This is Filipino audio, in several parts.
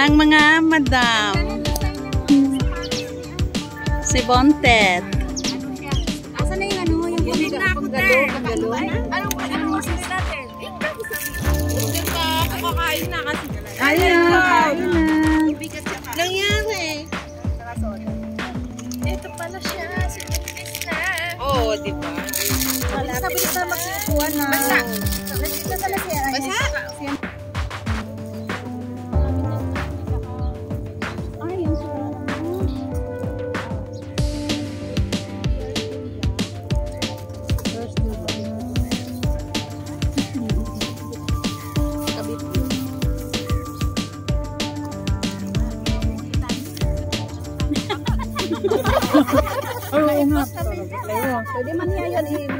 Ang mga madam. Si Bontet. Asan na yung ano? Yung kulit na ako tayo. Anong masis natin? Kumakain na kasi. Ayun na. Nangyari. Ito pala siya. Sinipis na. Oo, di ba? Bilis na magsiupuan na. Basta. Nandito pala siya. Basta. Pwede man niya yun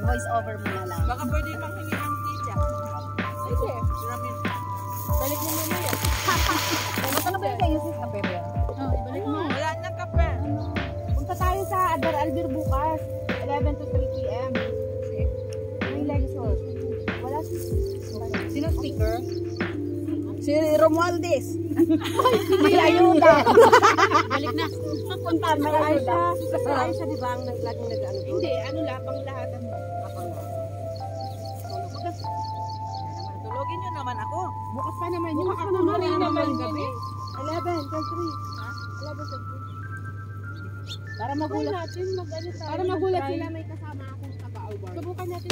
voice over mo na lang. Baka pwede mang hingi ng pizza. Sige. Balik mo muna yan. Baka na ba yung kayo sis kape ba? Ibalik mo. Wala nang kape. Punta tayo sa Adar Albir bukas. 11 to 3 p.m. May lecture. Wala si sino speaker? Si Romualdez. May ayuda. Balik na. Punta may ayuda. Ay siya di ba ang laging nag-ano? Hindi, ano lapang lahat ang apang na. Tulogin niyo naman ako. Bukas pa naman yun. Bukas pa naman gabi. 11 till 3. 11 till 3. Para magulat natin para magulat sila may kasama akong taga-award. Subukan natin.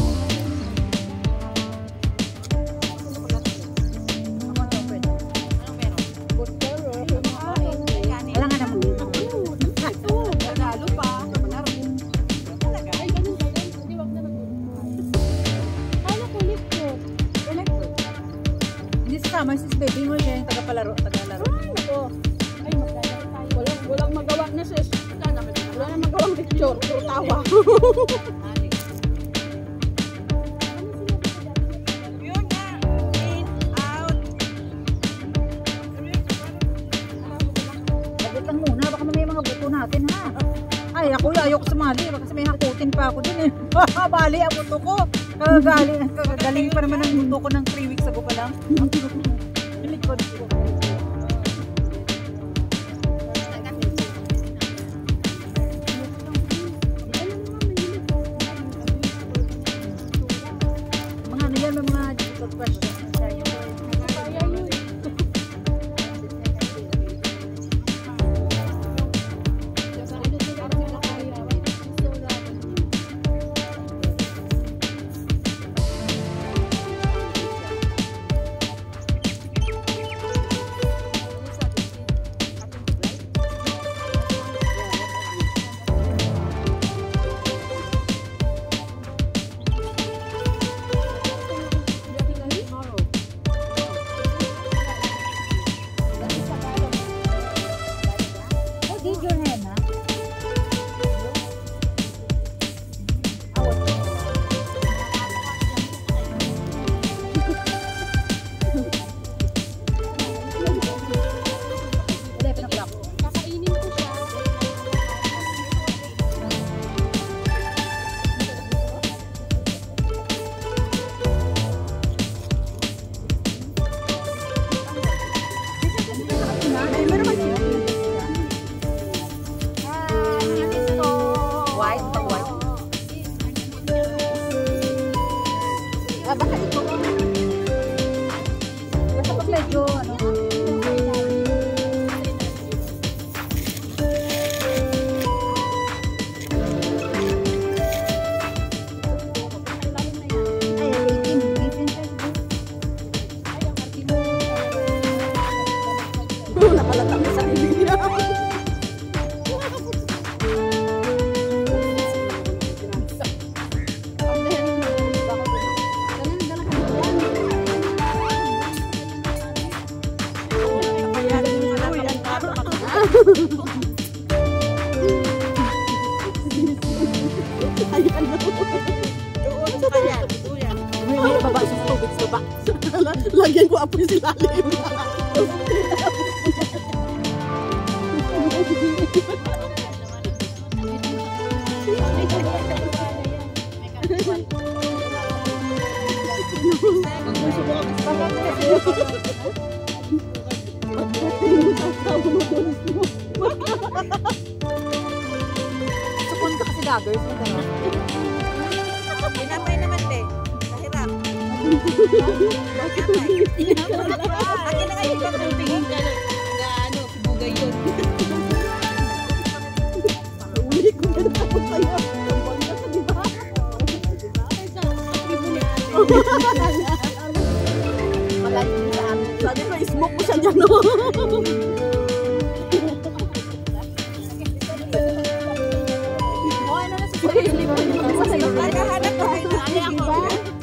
May sis baby mo siya yung taga-laro. Ay, nako. Ay, magdala tayo. Walang magawa na sis. Wala na magawang picture. Puro tawa. Yun nga. In, out. Bagit lang muna. Baka may mga buto natin ha. Ay, ako ayoko sumali. Baka may hakutin pa ako din eh. Bali ang buto ko. Kagaling pa naman ang buto ko ng 3 weeks ago pa lang. Mga ano yan, mga difficult questions. Lagyan ko apoy sa lalim. Sukon ka kasi daggers. Pinapay naman, be. Kahirap. Akin na kayo ba kung tingin ka na ano, sibugay yun. Uli ko na tapos sa'yo. Tampon ka sa diba? Malalim sa amin. Sabi ko, smoke mo siya dyan, no? Naghahanap ko kayo ng chicken.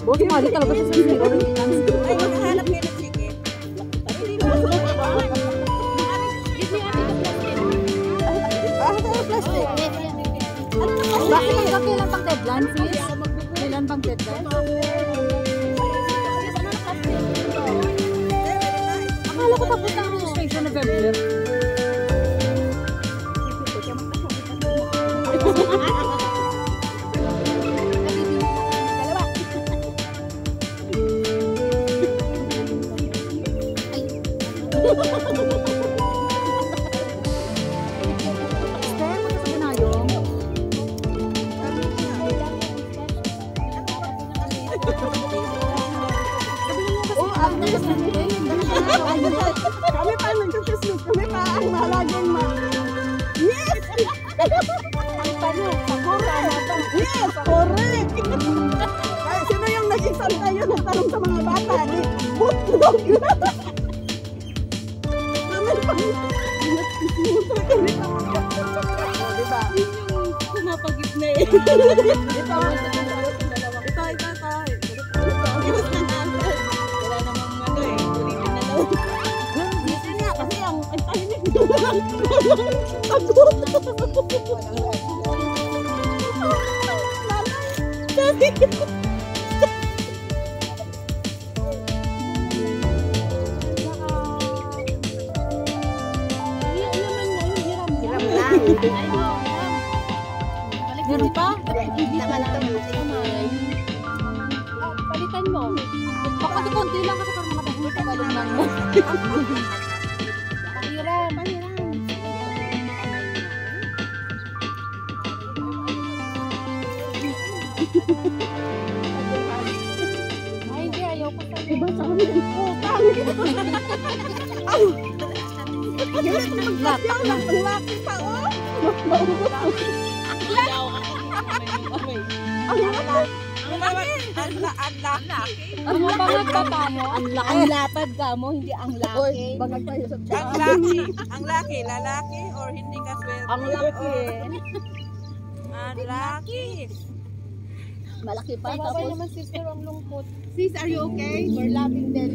Buti mali talaga sa sensiro. Ay, naghahanap kayo ng chicken. Plastic. Bakit hanggang kailan pang deadline, sis? Kailan pang deadline? Akala ko tapos na ang registration November. Kami pa nagkakasnos. Kami pa ang mahalaging Yes! Ang tanong, sakura na to. Yes, correct! Ay, sino yung nag-exam tayo ng tanong sa mga bata? Butlog! Namin pang... Diba? Yung pinapagip na eh. Ito. Iwas na natin. Wala namang ano eh. Ulitin na daw. Dito nga kasi ang tahimik nyo. Tagot. Nanay. Meron pa? Palitan mo. Baka di konti lang kasi parang makatahimik ka galing lang mo. Pahiram. Ay, hindi. Ayaw ko sa'yo. Diba sa kami ng putang? Galit na magpapyaw lang. Ang laki pa, oh. Ang bangag ka pa mo? Ang lapad ka mo, hindi ang laki. Bangag tayo sa Ang laki, lalaki or hindi ka swerte? Ang laki. Ang laki. Malaki pa. Tapos naman sister ang lungkot. Sis, are you okay? We're laughing then.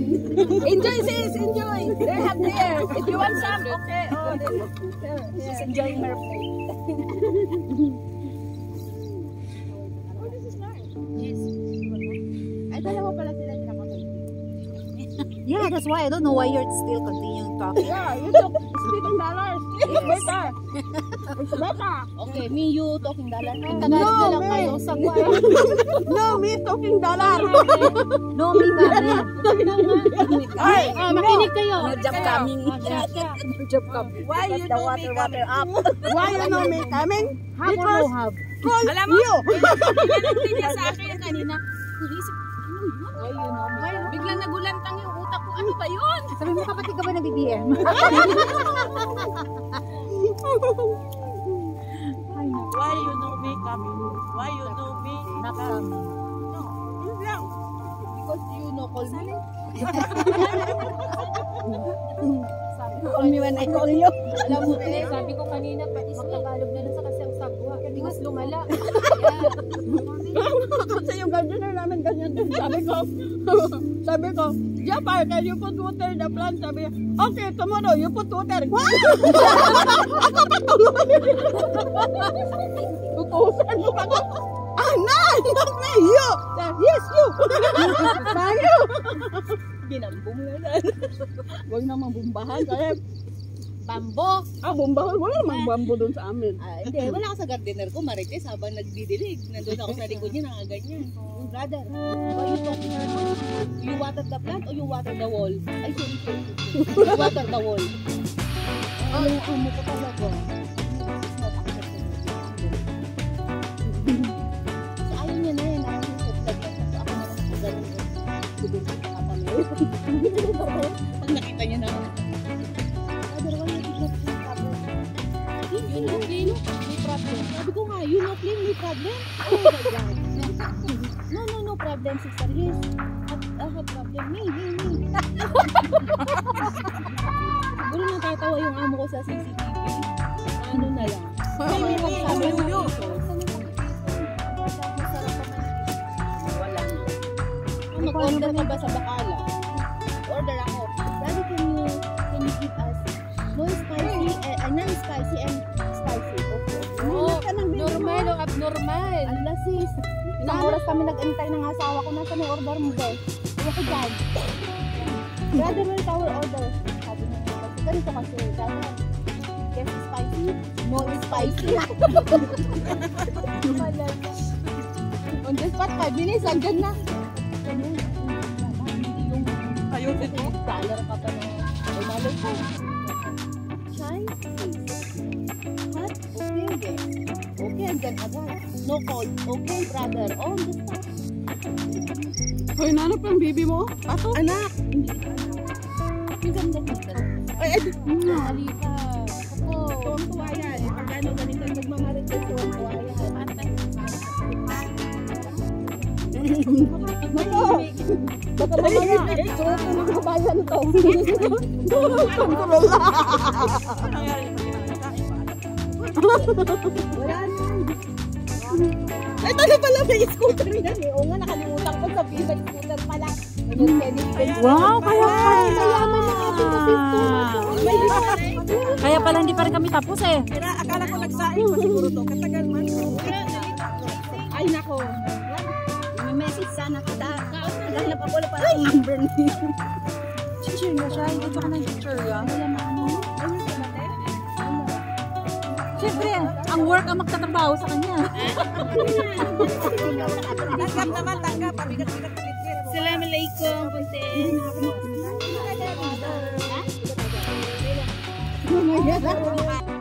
Enjoy sis, enjoy. They have there. If you want some, okay. Oh, she's enjoying her food. Oh, this is nice. Yes. Ay, dalawa pala sila nakakita. Yeah, that's why I don't know why you're still continuing talking. Yeah, you took $15. It's better. It's better. Okay, me you talking dollar. Tagalog na lang kayo sa kuya. No, me talking dollar. No, me kami. Ay, makinig kayo. No job coming. No job coming. Why you know me coming? Why you know me coming? Have or no have? Alam mo, You. pinanong niya sa akin kanina. Inisip, Why you know me? biglang nagulantang yung utak ko. Ano ba yun? Sabi mo kapatid ka ba ng BBM? Why you know me coming? Why you know me Not coming. No, yun lang. Because you know call me. Call me when I call you. Alam mo, sabi ko kanina, pati sa Tagalog na lang sa kasang sagwa. Hindi mas lumala. Kasi yung gardener namin ganyan din. Sabi ko, Japar, can you put water in the plant? Sabi niya, okay, tomorrow you put water. Ako patulog. Tutusan mo pa ko. Ah, no, not me, you. Yes, you. Tayo. Binambong na yan. Huwag namang bumbahan. Kaya bambo. Bumbahol. Wala namang bambo doon sa amin. Hindi, wala ako sa gardener ko, Marites, habang nagdidilig. Nandun ako sa likod niya, nakaganyan. Brother, why you talking about? You water the plant or you water the wall? Ay, sorry. You water the wall. Yung amo ko talaga. So, ayaw niya na yun. Ayaw niya sa vlog na. So, ako na lang ako ganun. Dudun sa kapamay. Pag nakita niya na ako. Brother, why you not clean problem? You not clean? May problem. Sabi ko nga, you not clean, may problem? Oh my God. No problem, sister. Yes. I have problem. Me. Siguro natatawa yung amo ko sa CCTV. Ano na lang. May magsabi ng piso. Masarap pa man. Wala na. Mag-order ka ba sa Bacala? Order ako. Daddy, can you give us no spicy, non-spicy and spicy? Okay. Normal o abnormal? Ala sis. Ilang oras kami nag-antay ng asawa ko. Nasa may order mo ba? Kaya ko dyan. Brother, where's our order? Sabi niya, ganito kasi. Yes, spicy? No, spicy. On the spot, 5 minutes, andyan na. Ayun ito. Dollar ka pa na. Ay, malay ko. Shy? Hot? Okay, yes. Okay, andyan agad. No cold. Okay, brother. On the spot. Hoy, nanap ang baby mo? Pato? Anak! Ang ganda dito. Ay, halika. Ako. Tuwang-tuwa yan. Pag ano, ganito nagmamarites, tuwang-tuwa yan. Nako! Baka mamaya. Sunod sa bayan to. Kontrol lang. Wala na. Ay, taga pala may scooter yan eh. Oo nga, nakalimutan ko sa may scooter pala. Wow, kaya mayaman na ating kasi. Kaya pala hindi pa rin kami tapos eh. Akala ko nagsaing pa siguro to. Katagal man. Ay, nako. May message sana kita. Naghanap ako para ang number niya. Teacher na siya, hindi pa ka ng teacher ya. Wala na ano. Siyempre, ang work ang magtatrabaho sa kanya. Tanggap naman, tanggap. Pabigat-bigat. Assalamualaikum, Punte. Oh my God.